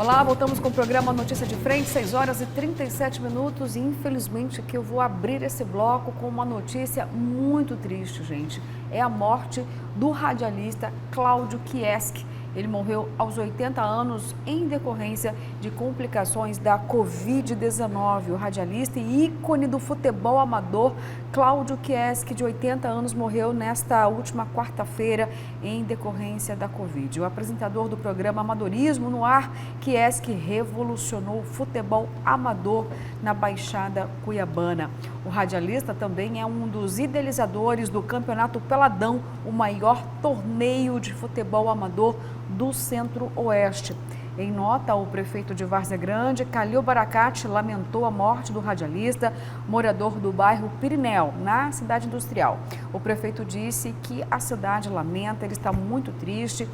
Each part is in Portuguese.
Olá, voltamos com o programa Notícia de Frente, 6 horas e 37 minutos. E infelizmente aqui eu vou abrir esse bloco com uma notícia muito triste, gente. É a morte do radialista Cláudio Kieski. Ele morreu aos 80 anos em decorrência de complicações da Covid-19. O radialista e ícone do futebol amador, Cláudio Kieski, de 80 anos, morreu nesta última quarta-feira em decorrência da Covid. O apresentador do programa Amadorismo no Ar, Kieski, revolucionou o futebol amador na Baixada Cuiabana. O radialista também é um dos idealizadores do Campeonato Peladão, o maior torneio de futebol amador do Centro-Oeste. Em nota, o prefeito de Várzea Grande, Calil Baracate, lamentou a morte do radialista, morador do bairro Pirineu, na cidade industrial. O prefeito disse que a cidade lamenta, ele está muito triste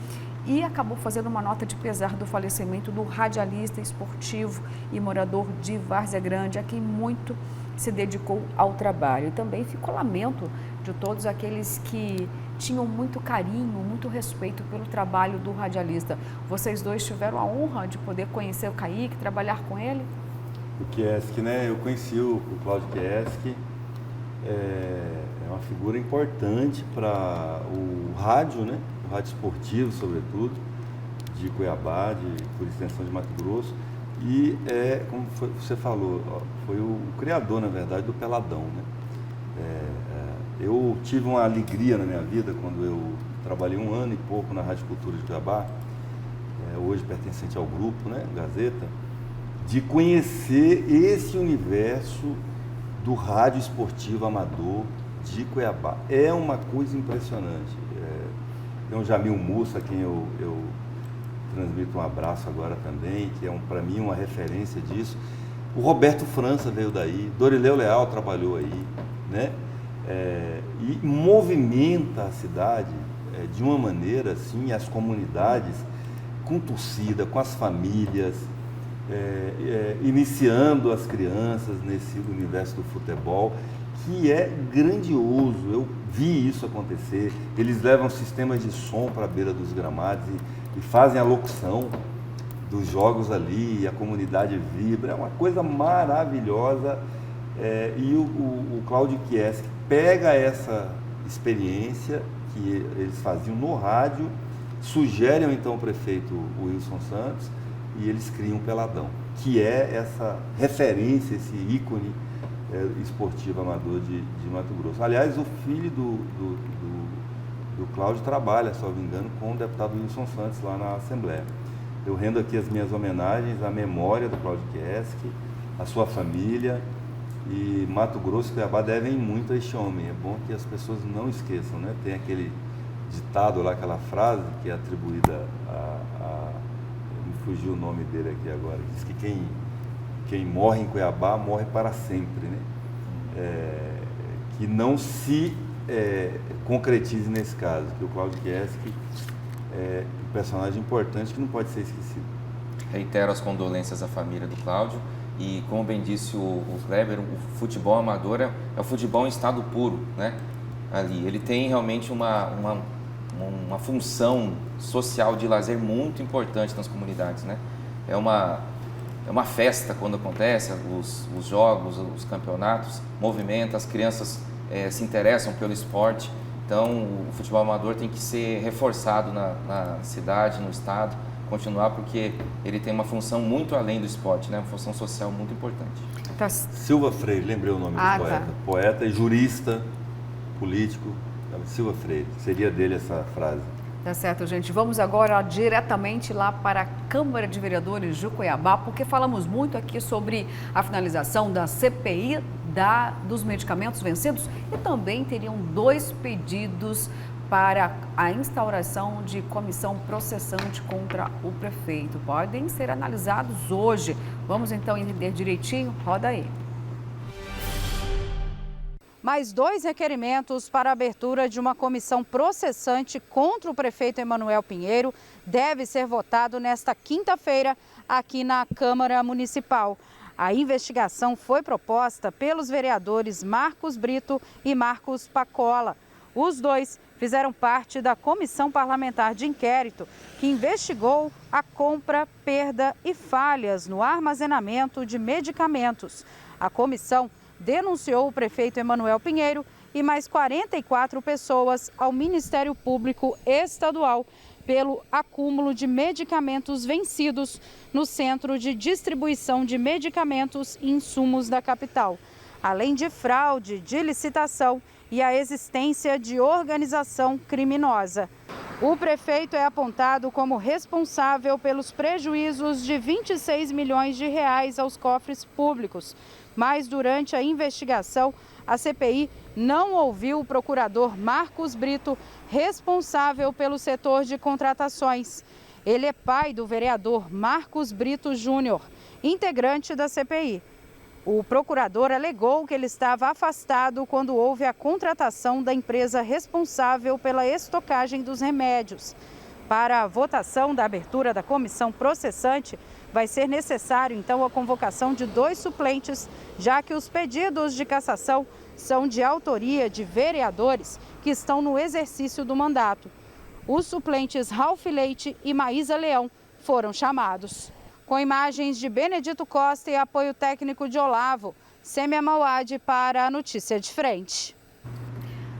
e acabou fazendo uma nota de pesar do falecimento do radialista esportivo e morador de Várzea Grande, a quem muito se dedicou ao trabalho. E também ficou lamento de todos aqueles que tinham muito carinho, muito respeito pelo trabalho do radialista. Vocês dois tiveram a honra de poder conhecer o Kaique, trabalhar com ele? O Kieski, né? Eu conheci o Cláudio Kieski. É uma figura importante para o rádio, né? O rádio esportivo, sobretudo, de Cuiabá, por extensão de Mato Grosso. E como você falou, foi o criador, na verdade, do Peladão, né? Eu tive uma alegria na minha vida quando eu trabalhei 1 ano e pouco na Rádio Cultura de Cuiabá, hoje pertencente ao grupo, né, Gazeta, de conhecer esse universo do rádio esportivo amador de Cuiabá. É uma coisa impressionante. Tem o Jamil Mussa, a quem eu transmito um abraço agora também, que é para mim uma referência disso. O Roberto França veio daí, Dorileu Leal trabalhou aí, né? E movimenta a cidade de uma maneira assim, as comunidades, com torcida, com as famílias, iniciando as crianças nesse universo do futebol, que é grandioso. Eu vi isso acontecer. Eles levam sistemas de som para a beira dos gramados e fazem a locução dos jogos ali, e a comunidade vibra, é uma coisa maravilhosa. E o Cláudio Kieski pega essa experiência que eles faziam no rádio, sugerem então ao prefeito Wilson Santos e eles criam o Peladão, que é essa referência, esse ícone esportivo amador de Mato Grosso. Aliás, o filho do Cláudio trabalha, se não me engano, com o deputado Wilson Santos lá na Assembleia. Eu rendo aqui as minhas homenagens à memória do Cláudio Kieski, à sua família. E Mato Grosso e Cuiabá devem muito a este homem. É bom que as pessoas não esqueçam, né? Tem aquele ditado lá, aquela frase que é atribuída me fugiu o nome dele aqui agora, diz que quem morre em Cuiabá morre para sempre, né? Que não se concretize nesse caso, que o Cláudio Kieski é um personagem importante que não pode ser esquecido. Reitero as condolências à família do Cláudio. E como bem disse o Kleber, o futebol amador é o futebol em estado puro, né? Ali ele tem realmente uma função social de lazer muito importante nas comunidades, né? É uma festa quando acontece, os jogos, os campeonatos, movimenta, as crianças se interessam pelo esporte. Então o futebol amador tem que ser reforçado na cidade, no estado, continuar, porque ele tem uma função muito além do esporte, né? Uma função social muito importante. Tá. Silva Freire, lembrei o nome do poeta. Tá. Poeta e jurista, político, Silva Freire. Seria dele essa frase. Tá certo, gente. Vamos agora diretamente lá para a Câmara de Vereadores de Cuiabá, porque falamos muito aqui sobre a finalização da CPI dos medicamentos vencidos e também teriam 2 pedidos para a instauração de comissão processante contra o prefeito. Podem ser analisados hoje. Vamos então entender direitinho? Roda aí. Mais 2 requerimentos para a abertura de uma comissão processante contra o prefeito Emanuel Pinheiro deve ser votado nesta quinta-feira aqui na Câmara Municipal. A investigação foi proposta pelos vereadores Marcos Brito e Marcos Pacola. Os 2 fizeram parte da comissão parlamentar de inquérito que investigou a compra, perda e falhas no armazenamento de medicamentos. A comissão denunciou o prefeito Emanuel Pinheiro e mais 44 pessoas ao Ministério Público Estadual pelo acúmulo de medicamentos vencidos no Centro de Distribuição de Medicamentos e Insumos da capital, além de fraude de licitação e a existência de organização criminosa. O prefeito é apontado como responsável pelos prejuízos de 26 milhões de reais aos cofres públicos, mas durante a investigação, a CPI não ouviu o procurador Marcos Brito, responsável pelo setor de contratações. Ele é pai do vereador Marcos Brito Júnior, integrante da CPI. O procurador alegou que ele estava afastado quando houve a contratação da empresa responsável pela estocagem dos remédios. Para a votação da abertura da comissão processante, vai ser necessário, então, a convocação de 2 suplentes, já que os pedidos de cassação são de autoria de vereadores que estão no exercício do mandato. Os suplentes Ralph Leite e Maísa Leão foram chamados. Com imagens de Benedito Costa e apoio técnico de Olavo, Sêmia Mauad para a Notícia de Frente.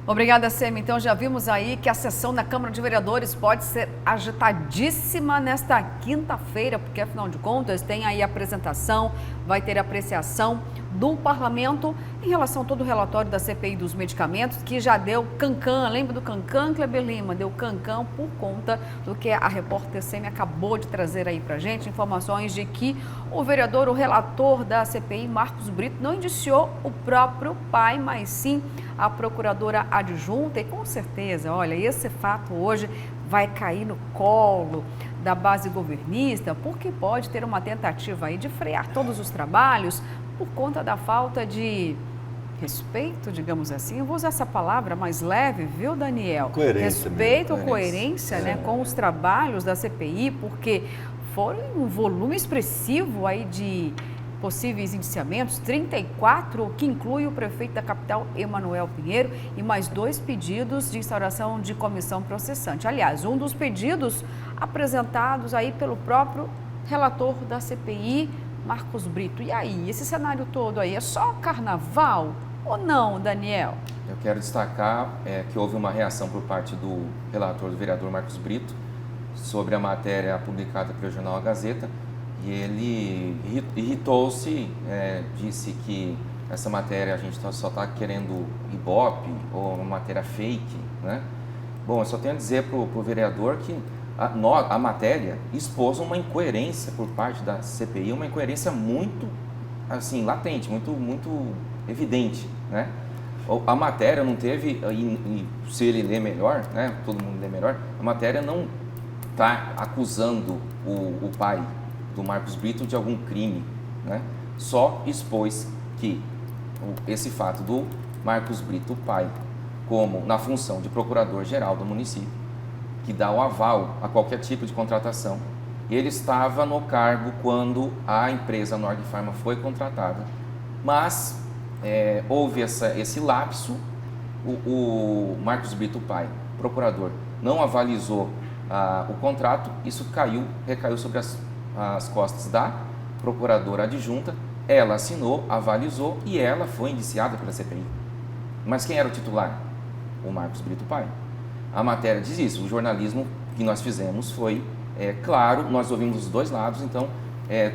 Obrigada, Sêmia. Então já vimos aí que a sessão da Câmara de Vereadores pode ser agitadíssima nesta quinta-feira, porque afinal de contas tem aí apresentação, vai ter apreciação do parlamento em relação a todo o relatório da CPI dos medicamentos, que já deu cancan, lembra do cancan, Kleber Lima? Deu cancan por conta do que a repórter Sêmia acabou de trazer aí pra gente, informações de que o vereador, o relator da CPI, Marcos Brito, não indiciou o próprio pai, mas sim a procuradora adjunta, e com certeza, olha, esse fato hoje vai cair no colo da base governista, porque pode ter uma tentativa aí de frear todos os trabalhos por conta da falta de respeito, digamos assim. Eu vou usar essa palavra mais leve, viu, Daniel? Coerência. Respeito ou coerência, né, com os trabalhos da CPI, porque foram um volume expressivo aí de possíveis indiciamentos, 34, que inclui o prefeito da capital, Emanuel Pinheiro, e mais 2 pedidos de instauração de comissão processante. Aliás, um dos pedidos apresentados aí pelo próprio relator da CPI, Marcos Brito. E aí, esse cenário todo aí, é só carnaval ou não, Daniel? Eu quero destacar que houve uma reação por parte do relator, do vereador Marcos Brito, sobre a matéria publicada pelo jornal A Gazeta, e ele irritou-se, disse que essa matéria a gente só está querendo ibope ou uma matéria fake, né? Bom, eu só tenho a dizer para o vereador que a matéria expôs uma incoerência por parte da CPI, uma incoerência muito, assim, latente, muito evidente, né? A matéria não teve, e se ele ler melhor, né, todo mundo lê melhor, a matéria não está acusando o pai do Marcos Brito de algum crime, né? Só expôs que esse fato do Marcos Brito, o pai, como na função de procurador-geral do município, que dá o aval a qualquer tipo de contratação. Ele estava no cargo quando a empresa Nord Pharma foi contratada, mas houve esse lapso, o Marcos Brito, pai, procurador, não avalizou o contrato, isso recaiu sobre as costas da procuradora adjunta, ela assinou, avalizou e ela foi indiciada pela CPI. Mas quem era o titular? O Marcos Brito, pai. A matéria diz isso, o jornalismo que nós fizemos foi claro, nós ouvimos os 2 lados, então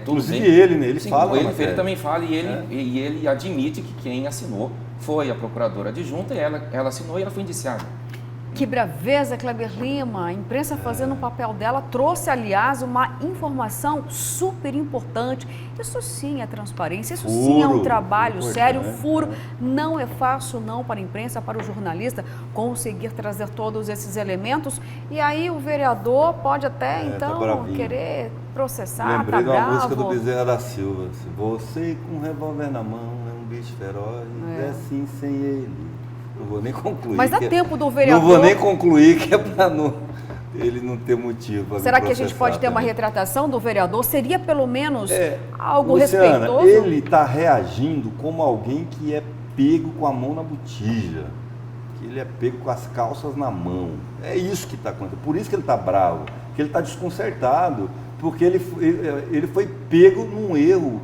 tudo inclusive bem. ele, né? Ele fala. Ele também fala e ele admite que quem assinou foi a procuradora adjunta, ela assinou e ela foi indiciada. Que braveza, Kleber Lima. A imprensa fazendo o papel dela trouxe, aliás, uma informação super importante. Isso sim é transparência, isso sim é um trabalho sério, furo. Não é fácil não para a imprensa, para o jornalista conseguir trazer todos esses elementos. E aí o vereador pode até, então, querer processar, Lembrei de uma música do Bezerra da Silva. Você com um revólver na mão é um bicho feroz, é assim sem ele. Não vou nem concluir. Mas dá tempo do vereador... Não vou nem concluir, que é para ele não ter motivo. Será que a gente pode ter uma retratação do vereador? Seria pelo menos algo Luciana, respeitoso? Ele está reagindo como alguém que é pego com a mão na botija. que ele é pego com as calças na mão. É isso que está acontecendo. Por isso que ele está bravo, que ele está desconcertado, porque ele foi pego num erro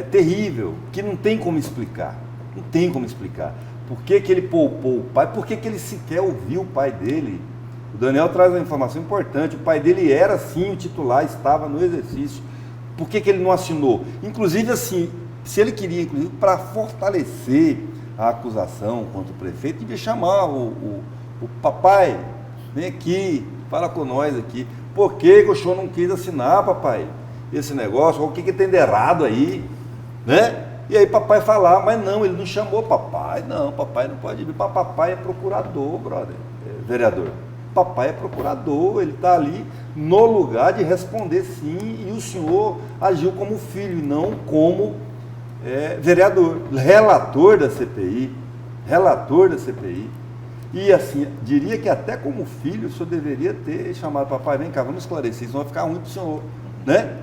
terrível, que não tem como explicar. Não tem como explicar. Por que ele poupou o pai? Por que ele sequer ouviu o pai dele? O Daniel traz uma informação importante. O pai dele era, sim, o titular, estava no exercício. Por que ele não assinou? Inclusive, assim, se ele queria, inclusive, para fortalecer a acusação contra o prefeito, devia chamar o papai, vem aqui, fala com nós aqui. Por que o senhor não quis assinar, papai, esse negócio? O que tem de errado aí, né? E aí papai falar, mas não, ele não chamou papai, não, papai não pode vir, papai é procurador, brother, vereador. Papai é procurador, ele está ali no lugar de responder sim, e o senhor agiu como filho e não como vereador, relator da CPI, e assim, diria que até como filho o senhor deveria ter chamado papai, vem cá, vamos esclarecer, senão vai ficar ruim para o senhor, né?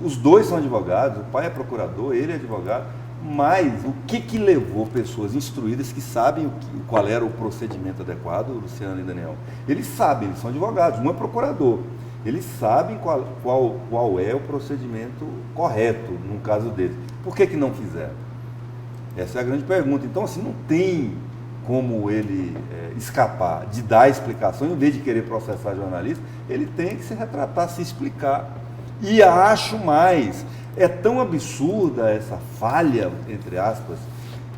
Os dois são advogados, o pai é procurador, ele é advogado, mas o que levou pessoas instruídas que sabem qual era o procedimento adequado, Luciano e Daniel? Eles sabem, eles são advogados, um é procurador, eles sabem qual é o procedimento correto no caso deles. Por que não fizeram? Essa é a grande pergunta. Então, assim, não tem como ele escapar de dar explicação, em vez de querer processar jornalista, ele tem que se retratar, se explicar. E acho mais, é tão absurda essa falha, entre aspas,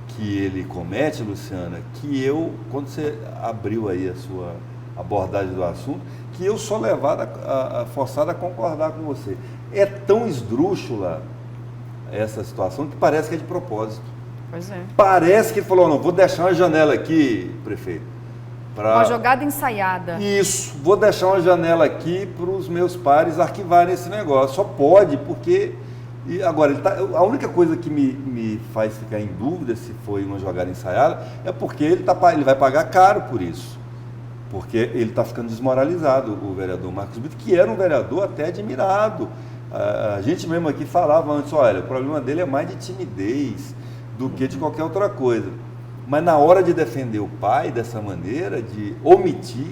que ele comete, Luciana, que quando você abriu aí a sua abordagem do assunto, que eu sou levado, forçado a concordar com você. É tão esdrúxula essa situação que parece que é de propósito. Pois é. Parece que ele falou, não, vou deixar uma janela aqui, prefeito. Uma jogada ensaiada. Isso, vou deixar uma janela aqui para os meus pares arquivarem esse negócio. Só pode, porque... E agora, a única coisa que me faz ficar em dúvida se foi uma jogada ensaiada é porque ele vai pagar caro por isso. Porque ele está ficando desmoralizado, o vereador Marcos Brito, que era um vereador até admirado. A gente mesmo aqui falava antes, olha, o problema dele é mais de timidez do que de qualquer outra coisa. Mas na hora de defender o pai dessa maneira, de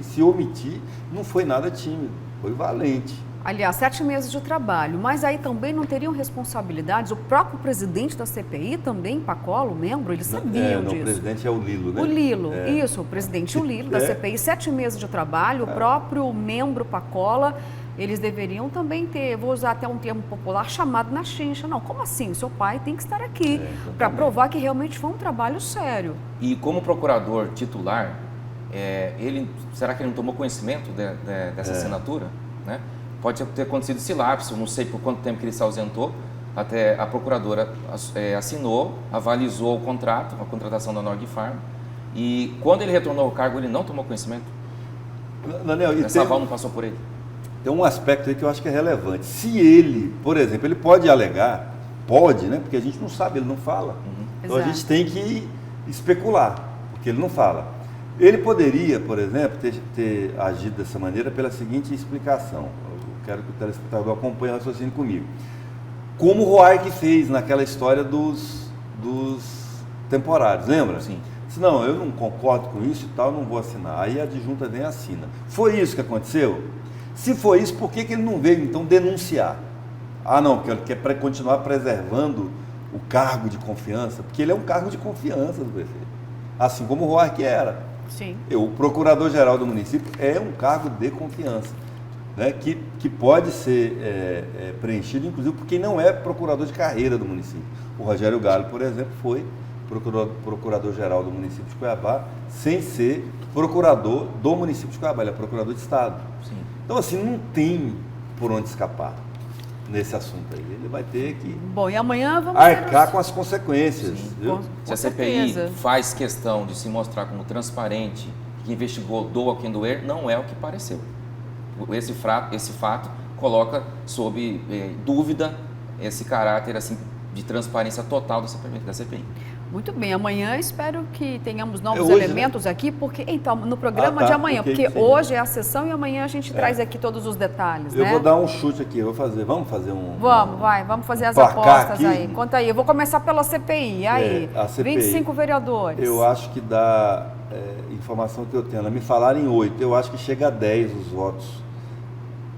se omitir, não foi nada tímido, foi valente. Aliás, 7 meses de trabalho, mas aí também não teriam responsabilidades? O próprio presidente da CPI também, Pacola, o membro, eles sabiam disso. O presidente é o Lilo, né? O Lilo, isso, o presidente o Lilo da CPI, 7 meses de trabalho, o próprio membro Pacola, eles deveriam também ter, vou usar até um termo popular, chamado na chincha. Não, como assim? O seu pai tem que estar aqui para provar que realmente foi um trabalho sério. E como procurador titular, será que ele não tomou conhecimento dessa assinatura? Né? Pode ter acontecido esse lapso, não sei por quanto tempo que ele se ausentou, até a procuradora assinou, avalizou o contrato, a contratação da Norg Farm, e quando ele retornou ao cargo, ele não tomou conhecimento. Daniel, essa aval não passou por ele. Tem um aspecto aí que eu acho que é relevante. Se ele, por exemplo, ele pode alegar, né? Porque a gente não sabe, ele não fala. Então a gente tem que especular, porque ele não fala. Ele poderia, por exemplo, ter agido dessa maneira pela seguinte explicação. Eu quero que o telespectador acompanhe o raciocínio comigo. Como o Roark fez naquela história dos temporários, lembra? Sim. Disse, não, eu não concordo com isso e tal, não vou assinar. Aí a adjunta vem e assina. Foi isso que aconteceu? Se foi isso, por que ele não veio, então, denunciar? Ah, não, porque ele quer continuar preservando o cargo de confiança, porque ele é um cargo de confiança do prefeito, assim como o Roark era. Sim. O procurador-geral do município é um cargo de confiança, né, que pode ser preenchido, inclusive, por quem não é procurador de carreira do município. O Rogério Gallo, por exemplo, foi procurador-geral do município de Cuiabá, sem ser procurador do município de Cuiabá, ele é procurador de Estado. Sim. Então, assim, não tem por onde escapar nesse assunto aí. Ele vai ter que Bom, e amanhã vamos arcar com as consequências. Viu? Se a CPI faz questão de se mostrar como transparente, que investigou doa quem doer, não é o que pareceu. Esse fato coloca sob dúvida esse caráter assim, de transparência total da CPI. Muito bem, amanhã espero que tenhamos novos hoje, elementos, né? Aqui, porque então, no programa tá, de amanhã, porque hoje é a sessão e amanhã a gente traz aqui todos os detalhes, eu né? vou dar um chute aqui, vamos fazer um... Vamos fazer as placar apostas aqui. aí. Conta aí, eu vou começar pela CPI, aí, a CPI, 25 vereadores. Eu acho que dá, informação que eu tenho, me falaram em 8, eu acho que chega a 10 os votos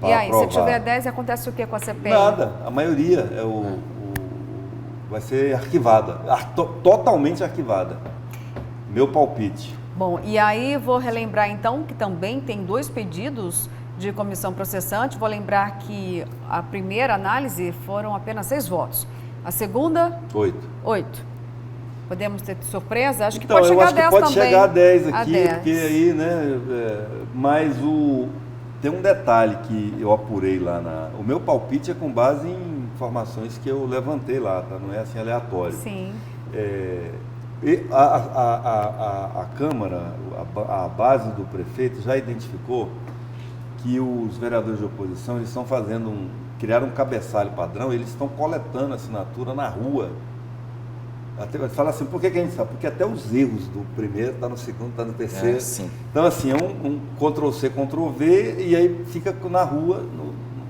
para E aí, aprovar. se tiver 10, acontece o que com a CPI? Nada, a maioria vai ser arquivada, totalmente arquivada. Meu palpite. Bom, e aí vou relembrar então que também tem 2 pedidos de comissão processante. Vou lembrar que a primeira análise foram apenas 6 votos. A segunda, 8. Podemos ter surpresa? Acho que então, pode chegar a 10 pode também. chegar a 10 aqui, A 10. porque aí, né, mas tem um detalhe que eu apurei lá o meu palpite é com base em informações que eu levantei lá, tá? Não é assim aleatório. Sim. A Câmara, a base do prefeito já identificou que os vereadores de oposição eles estão criaram um cabeçalho padrão, eles estão coletando assinatura na rua. Fala assim, por que a gente sabe? Porque até os erros do primeiro está no segundo, está no terceiro. Sim. Então, assim, é um Ctrl-C, Ctrl-V, e aí fica na rua,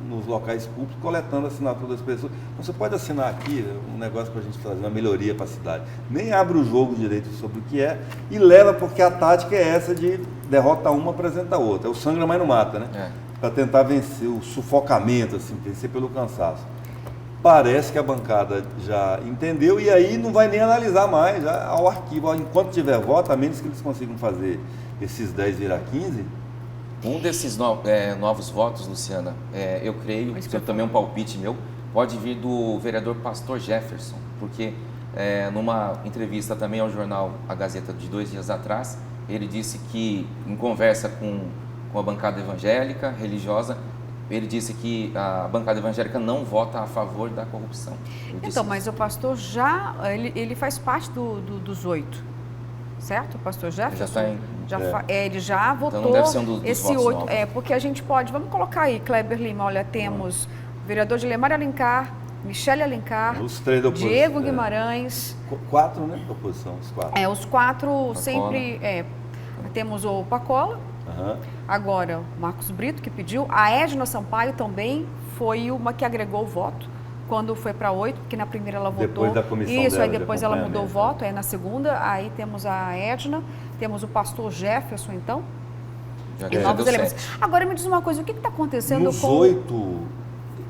nos locais públicos, coletando a assinatura das pessoas. Então, você pode assinar aqui um negócio para a gente fazer uma melhoria para a cidade. Nem abre o jogo direito sobre o que é e leva, porque a tática é essa de derrota uma, apresenta a outra. É o sangra, mas não mata, né? Para tentar vencer o sufocamento, assim, vencer pelo cansaço. Parece que a bancada já entendeu e aí não vai nem analisar mais já ao arquivo. Enquanto tiver voto, a menos que eles consigam fazer esses 10 virar 15. Um desses novos votos, Luciana, eu creio, também um palpite meu, pode vir do vereador Pastor Jefferson, porque numa entrevista também ao jornal A Gazeta de 2 dias atrás, ele disse que em conversa com a bancada evangélica, religiosa, ele disse que a bancada evangélica não vota a favor da corrupção. Então, mas o pastor ele faz parte dos 8, certo? O pastor Jefferson? Ele já votou então não deve ser dos esse votos 8. novos. Porque a gente pode, vamos colocar aí, Kleber Lima, olha, temos o vereador Dilemar Alencar, Michele Alencar, os 3 da oposição, Diego Guimarães. 4, né, da oposição, os 4. Os 4 Pacola. sempre, temos o Pacola. Agora, o Marcos Brito, que pediu. A Edna Sampaio também foi uma que agregou o voto quando foi para 8, porque na primeira ela votou. Depois da comissão Isso, dela aí depois ela mudou o né? voto, na segunda. Aí temos a Edna, temos o pastor Jefferson, então. E novos elementos. Agora me diz uma coisa, o que está acontecendo nos 8,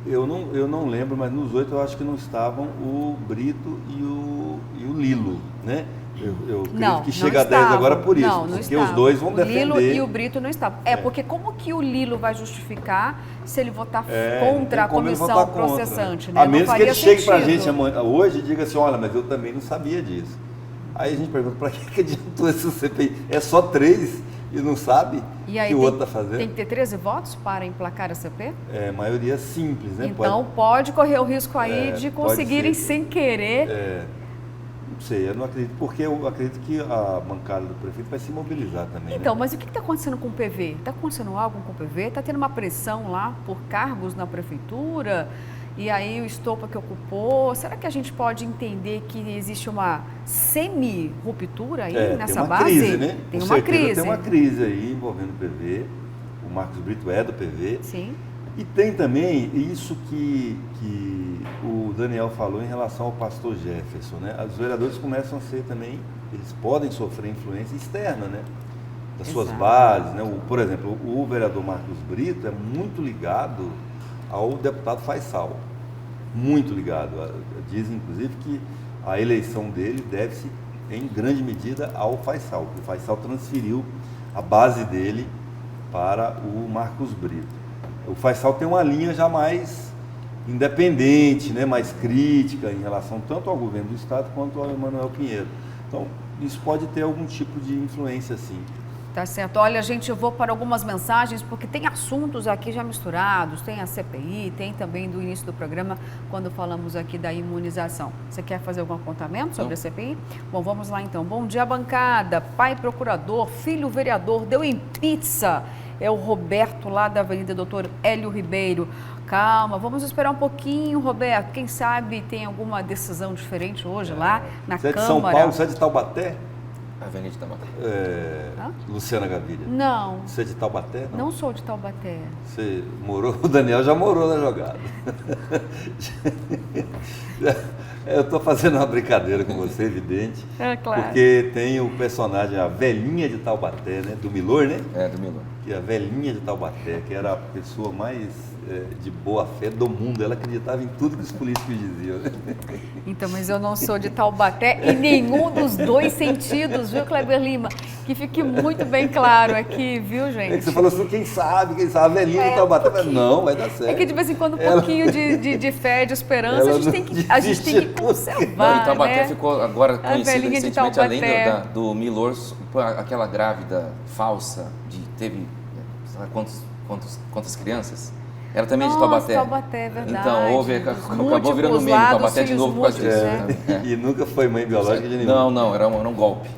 eu não lembro, mas nos 8 eu acho que não estavam o Brito e o Lilo, né? Eu acredito que chega a 10 agora por isso, porque os dois vão defender. O Lilo e o Brito não estavam. Porque como que o Lilo vai justificar se ele votar contra a comissão processante? Né? A menos que ele chegue para a gente hoje e diga assim, olha, mas eu também não sabia disso. Aí a gente pergunta, para que adiantou esse CPI? É só 3 e não sabe o que o outro está fazendo? Tem que ter 13 votos para emplacar a CP? Maioria simples, né? Então pode correr o risco aí de conseguirem sem querer... Não sei, eu não acredito, porque eu acredito que a bancada do prefeito vai se mobilizar também. Então, né? mas o que está acontecendo com o PV? Está acontecendo algo com o PV? Está tendo uma pressão lá por cargos na prefeitura? E aí o estopa que ocupou? Será que a gente pode entender que existe uma semi-ruptura aí nessa tem uma base? Crise, né? Tem com uma certeza crise. Tem uma crise aí envolvendo o PV. O Marcos Brito é do PV. Sim. E tem também isso que o Daniel falou em relação ao pastor Jefferson, né? Os vereadores começam a ser também, eles podem sofrer influência externa, né? Das suas bases, né? Por exemplo, o vereador Marcos Brito é muito ligado ao deputado Faisal, muito ligado. Dizem, inclusive, que a eleição dele deve-se, em grande medida, ao Faisal, porque o Faisal transferiu a base dele para o Marcos Brito. O Faisal tem uma linha já mais independente, né, mais crítica em relação tanto ao governo do Estado quanto ao Emanuel Pinheiro. Então, isso pode ter algum tipo de influência, sim. Tá certo. Olha, gente, eu vou para algumas mensagens, porque tem assuntos aqui já misturados, tem a CPI, tem também do início do programa, quando falamos aqui da imunização. Você quer fazer algum apontamento sobre a CPI? Bom, vamos lá então. Bom dia, bancada. Pai procurador, filho vereador, deu em pizza. É o Roberto, lá da Avenida Doutor Hélio Ribeiro. Calma, vamos esperar um pouquinho, Roberto. Quem sabe tem alguma decisão diferente hoje lá na Câmara. Você é de São Paulo, você é de Taubaté? Avenida de Taubaté. Luciana Gaviria. Não. Você é de Taubaté? Não sou de Taubaté. Você morou, o Daniel já morou na jogada. Eu estou fazendo uma brincadeira com você, evidente. É claro. Porque tem o personagem, a velhinha de Taubaté, né? Do Milor, né? Do Milor. Que é a velhinha de Taubaté, que era a pessoa mais de boa fé do mundo. Ela acreditava em tudo que os políticos diziam. Então, mas eu não sou de Taubaté em nenhum dos dois sentidos, viu, Kleber Lima? Que fique muito bem claro aqui, viu, gente? É que você falou assim, quem sabe, a velhinha de Taubaté. Mas não, vai dar certo. É que de vez em quando um pouquinho de fé, de esperança, a gente tem que conservar, não, e Taubaté né? ficou agora A conhecida velhinha de recentemente, além Taubaté. do Milor, aquela grávida falsa, teve sei lá, quantas crianças? Ela também é de Taubaté. Taubaté, é verdade. Então, acabou virando meme Taubaté de novo por causa disso. Né? E nunca foi mãe biológica de nenhum. Não, era um golpe.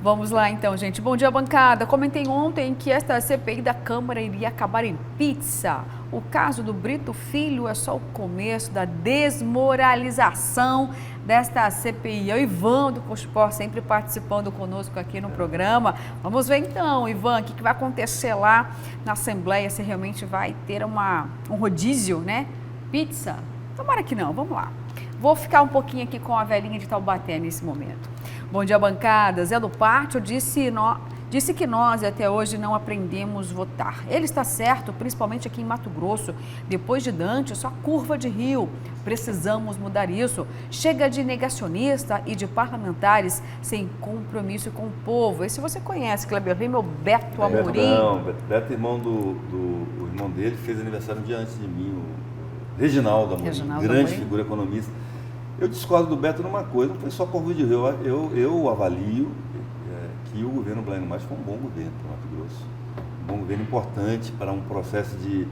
Vamos lá então, gente. Bom dia, bancada. Comentei ontem que esta CPI da Câmara iria acabar em pizza. O caso do Brito Filho é só o começo da desmoralização desta CPI. É o Ivan do Cospor sempre participando conosco aqui no programa. Vamos ver então, Ivan, o que vai acontecer lá na Assembleia, se realmente vai ter um rodízio, né? Pizza? Tomara que não, vamos lá. Vou ficar um pouquinho aqui com a velhinha de Taubaté nesse momento. Bom dia, bancada. Zé do Pátio disse que nós até hoje não aprendemos a votar. Ele está certo, principalmente aqui em Mato Grosso. Depois de Dante, só curva de rio. Precisamos mudar isso. Chega de negacionista e de parlamentares sem compromisso com o povo. Esse você conhece, Kleber Lima, é o Beto Amorim. Não, Beto, irmão o irmão dele, fez aniversário um dia antes de mim, o Reginaldo Amorim, grande figura economista. Eu discordo do Beto numa coisa, não foi só curva de rio. Eu avalio que o governo Blairo Matos foi um bom governo para o Mato Grosso. Um bom governo importante para um processo de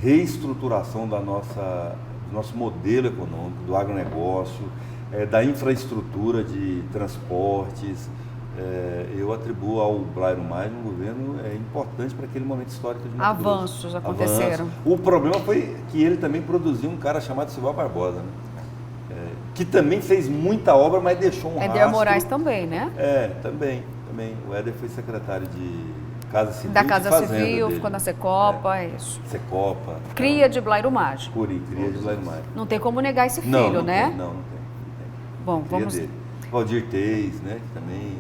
reestruturação do nosso modelo econômico, do agronegócio, da infraestrutura de transportes. Eu atribuo ao Blairo Matos um governo importante para aquele momento histórico de Mato Grosso. Avanços aconteceram. O problema foi que ele também produziu um cara chamado Silval Barbosa, né? Que também fez muita obra, mas deixou um rastro. Éder Moraes também, né? Também. O Éder foi secretário de Casa Civil. Da Casa Fazenda Civil, dele. ficou na Secopa, isso. Secopa. Cria de Blairo Mágico. Cria de Blairo Mágico. Não tem como negar esse filho, né? Não tem. Bom, vamos... Dele. Valdir Teis, né? Que também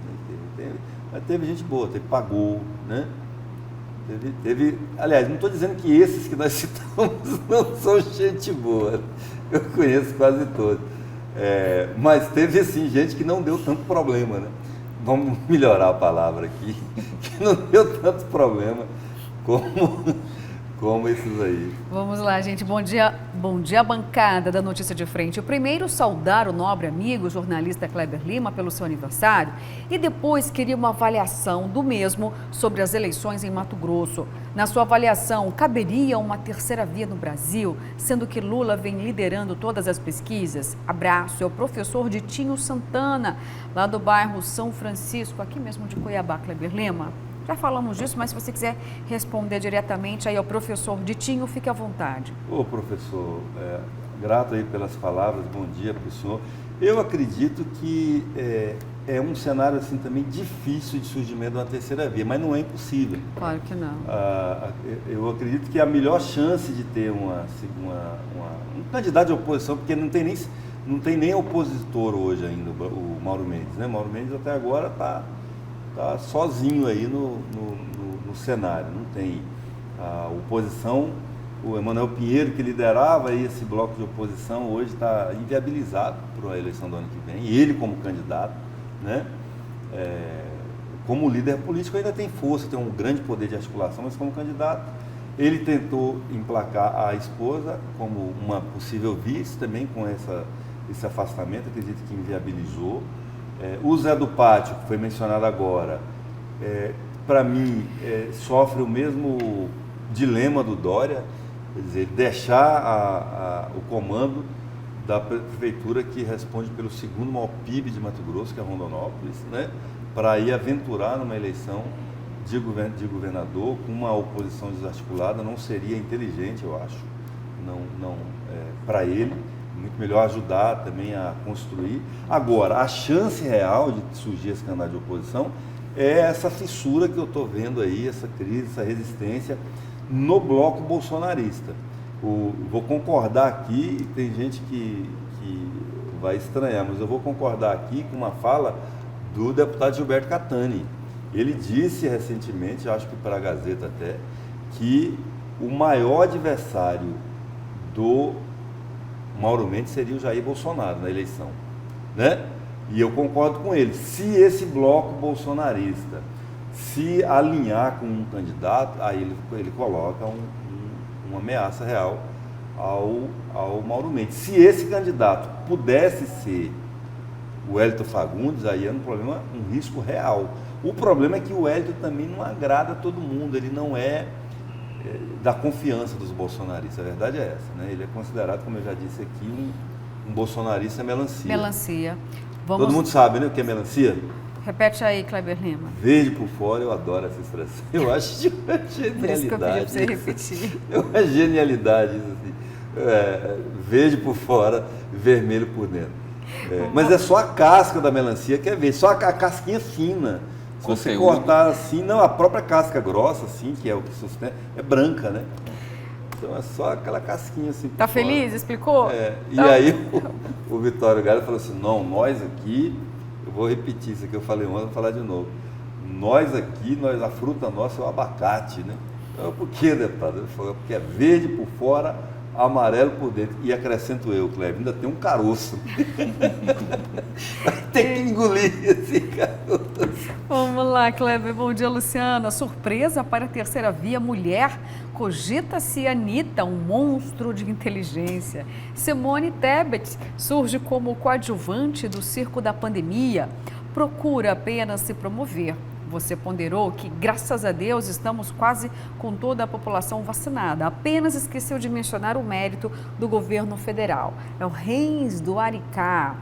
mas teve gente boa, pagou, né? Aliás, não estou dizendo que esses que nós citamos não são gente boa. Eu conheço quase todos. Mas teve, assim, gente que não deu tanto problema, né? Vamos melhorar a palavra aqui, que não deu tanto problema como esses aí. Vamos lá, gente. Bom dia, bancada da Notícia de Frente. Eu primeiro saudar o nobre amigo, o jornalista Kleber Lima, pelo seu aniversário e depois queria uma avaliação do mesmo sobre as eleições em Mato Grosso. Na sua avaliação, caberia uma terceira via no Brasil, sendo que Lula vem liderando todas as pesquisas? Abraço, é o professor Ditinho Santana, lá do bairro São Francisco, aqui mesmo de Cuiabá, Kleber Lima. Já falamos disso, mas se você quiser responder diretamente aí ao professor Ditinho, fique à vontade. Ô, professor, grato aí pelas palavras, bom dia para o senhor. Eu acredito que é um cenário assim também difícil de surgimento de uma terceira via, mas não é impossível. Claro que não. Eu acredito que a melhor chance de ter um candidato de oposição, porque não tem nem opositor hoje ainda, o Mauro Mendes, né? Mauro Mendes até agora está sozinho aí no cenário, não tem a oposição. O Emanuel Pinheiro, que liderava esse bloco de oposição, hoje está inviabilizado para a eleição do ano que vem, ele como candidato, né? Como líder político ainda tem força, tem um grande poder de articulação, mas como candidato ele tentou emplacar a esposa como uma possível vice também com esse afastamento, acredito que inviabilizou. O Zé do Pátio, que foi mencionado agora, para mim, sofre o mesmo dilema do Dória, quer dizer, deixar o comando da prefeitura que responde pelo segundo maior PIB de Mato Grosso, que é Rondonópolis, né, para ir aventurar numa eleição de governador com uma oposição desarticulada, não seria inteligente, eu acho, para ele. Muito melhor ajudar também a construir. Agora, a chance real de surgir esse candidato de oposição é essa fissura que eu estou vendo aí, essa crise, essa resistência no bloco bolsonarista. Vou concordar aqui, tem gente que vai estranhar, mas eu vou concordar aqui com uma fala do deputado Gilberto Catani. Ele disse recentemente, acho que para a Gazeta até, que o maior adversário do Mauro Mendes seria o Jair Bolsonaro na eleição, né? E eu concordo com ele. Se esse bloco bolsonarista se alinhar com um candidato, aí ele coloca uma ameaça real ao Mauro Mendes. Se esse candidato pudesse ser o Wellington Fagundes, aí é um risco real. O problema é que o Wellington também não agrada a todo mundo, ele não é da confiança dos bolsonaristas, a verdade é essa, né? Ele é considerado, como eu já disse aqui, um bolsonarista melancia. Melancia. Todo mundo sabe, né, o que é melancia? Repete aí, Kleber Lima. Verde por fora, eu adoro essa expressão. Eu acho uma genialidade. Por isso que eu pedi para você repetir. É uma genialidade isso assim. Verde por fora, vermelho por dentro. Mas é só a casca da melancia que é verde, só a casquinha fina. Se você cortar assim, não, a própria casca grossa, assim, que é o que sustenta, é branca, né? Então é só aquela casquinha assim. Tá feliz? Explicou? E aí o Vitório Galo falou assim, não, nós aqui, eu vou repetir isso aqui, eu falei ontem, vou falar de novo. Nós aqui, a fruta nossa é o abacate, né? Então, por que, deputado? Ele falou, porque é verde por fora, amarelo por dentro. E acrescento eu, Kleber, ainda tem um caroço. Tem que engolir esse caroço. Vamos lá, Kleber. Bom dia, Luciana. Surpresa para a terceira via, mulher cogita-se Anitta, um monstro de inteligência. Simone Tebet surge como coadjuvante do circo da pandemia. Procura apenas se promover. Você ponderou que, graças a Deus, estamos quase com toda a população vacinada. Apenas esqueceu de mencionar o mérito do governo federal. É o Reis do Aricá.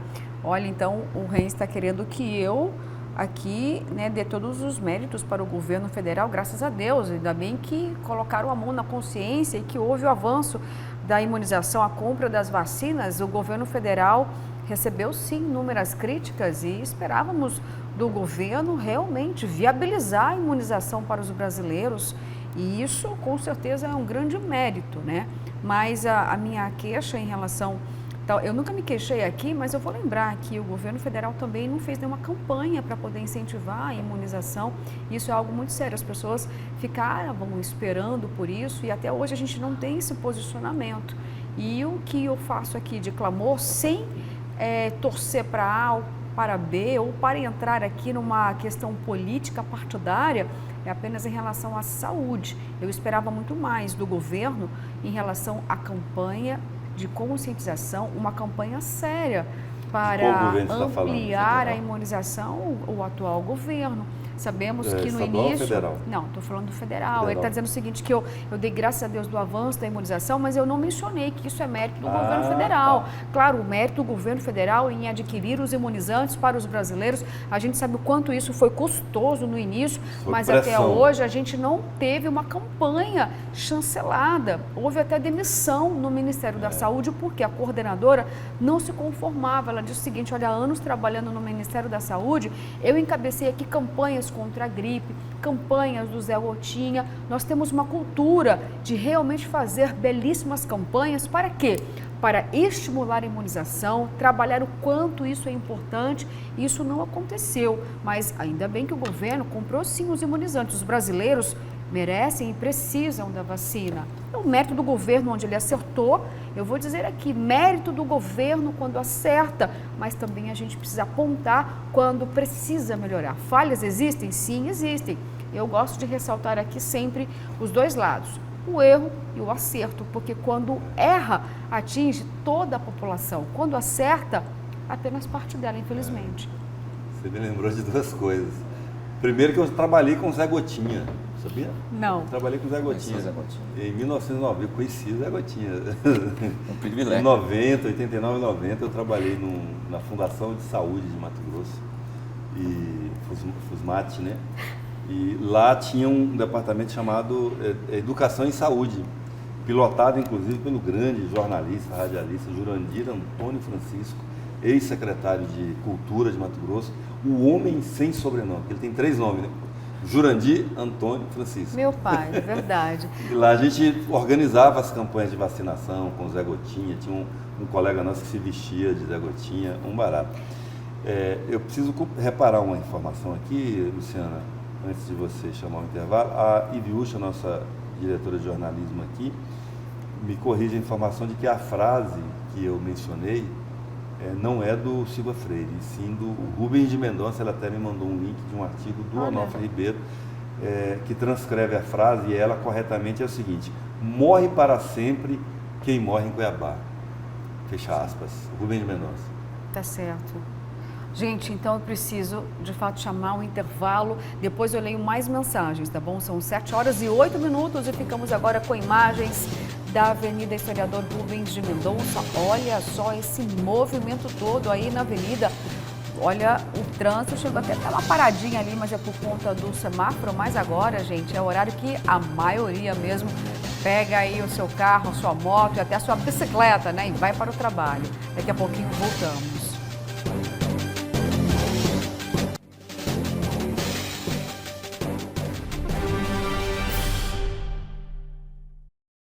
Olha, então, o Reis está querendo que eu aqui, né, dê todos os méritos para o governo federal, graças a Deus. Ainda bem que colocaram a mão na consciência e que houve o avanço da imunização, a compra das vacinas. O governo federal recebeu, sim, inúmeras críticas e esperávamos do governo realmente viabilizar a imunização para os brasileiros, e isso com certeza é um grande mérito, né? Mas a minha queixa em relação... Eu nunca me queixei aqui, mas eu vou lembrar que o governo federal também não fez nenhuma campanha para poder incentivar a imunização. Isso é algo muito sério, as pessoas ficavam esperando por isso e até hoje a gente não tem esse posicionamento. E o que eu faço aqui de clamor, sem torcer para A ou para B, ou para entrar aqui numa questão política partidária, é apenas em relação à saúde. Eu esperava muito mais do governo em relação à campanha de conscientização, uma campanha séria para ampliar a imunização, o atual governo. Sabemos que no início... Federal? Não, estou falando do federal. Ele está dizendo o seguinte, que eu dei graças a Deus do avanço da imunização, mas eu não mencionei que isso é mérito do governo federal. Tá. Claro, o mérito do governo federal em adquirir os imunizantes para os brasileiros, a gente sabe o quanto isso foi custoso no início, mas até hoje a gente não teve uma campanha chancelada. Houve até demissão no Ministério da Saúde, porque a coordenadora não se conformava. Ela disse o seguinte, olha, há anos trabalhando no Ministério da Saúde, eu encabecei aqui campanhas contra a gripe, campanhas do Zé Gotinha. Nós temos uma cultura de realmente fazer belíssimas campanhas. Para quê? Para estimular a imunização, trabalhar o quanto isso é importante. Isso não aconteceu, mas ainda bem que o governo comprou sim os imunizantes. Os brasileiros merecem e precisam da vacina. É o mérito do governo onde ele acertou. Eu vou dizer aqui, mérito do governo quando acerta, mas também a gente precisa apontar quando precisa melhorar. Falhas existem? Sim, existem. Eu gosto de ressaltar aqui sempre os dois lados, o erro e o acerto, porque quando erra, atinge toda a população. Quando acerta, apenas parte dela, infelizmente. Você me lembrou de duas coisas. Primeiro que eu trabalhei com o Zé Gotinha. Sabia? Não. Eu trabalhei com o Zé Gotinha. Em 1990, eu conheci o Zé Gotinha. Um privilégio. Em 90, 89 e 90, eu trabalhei na Fundação de Saúde de Mato Grosso, e FUSMAT, né? E lá tinha um departamento chamado Educação em Saúde, pilotado inclusive pelo grande jornalista, radialista Jurandir Antônio Francisco, ex-secretário de Cultura de Mato Grosso, o homem sem sobrenome, ele tem 3 nomes, né? Jurandir Antônio Francisco. Meu pai, é verdade. E lá a gente organizava as campanhas de vacinação com o Zé Gotinha, tinha um colega nosso que se vestia de Zé Gotinha, um barato. Eu preciso reparar uma informação aqui, Luciana, antes de você chamar o intervalo. A Iviúcha, nossa diretora de jornalismo aqui, me corrige a informação de que a frase que eu mencionei não é do Silva Freire, e sim do Rubens de Mendonça. Ela até me mandou um link de um artigo do Onofre Ribeiro, que transcreve a frase, e ela corretamente é o seguinte: morre para sempre quem morre em Cuiabá. Fecha aspas. Rubens de Mendonça. Tá certo. Gente, então eu preciso, de fato, chamar um intervalo. Depois eu leio mais mensagens, tá bom? São 7h08 e ficamos agora com imagens da Avenida Historiador Rubens de Mendonça. Olha só esse movimento todo aí na avenida. Olha, o trânsito chegou até a dar uma paradinha ali, mas é por conta do semáforo. Mas agora, gente, é o horário que a maioria mesmo pega aí o seu carro, a sua moto e até a sua bicicleta, né? E vai para o trabalho. Daqui a pouquinho voltamos.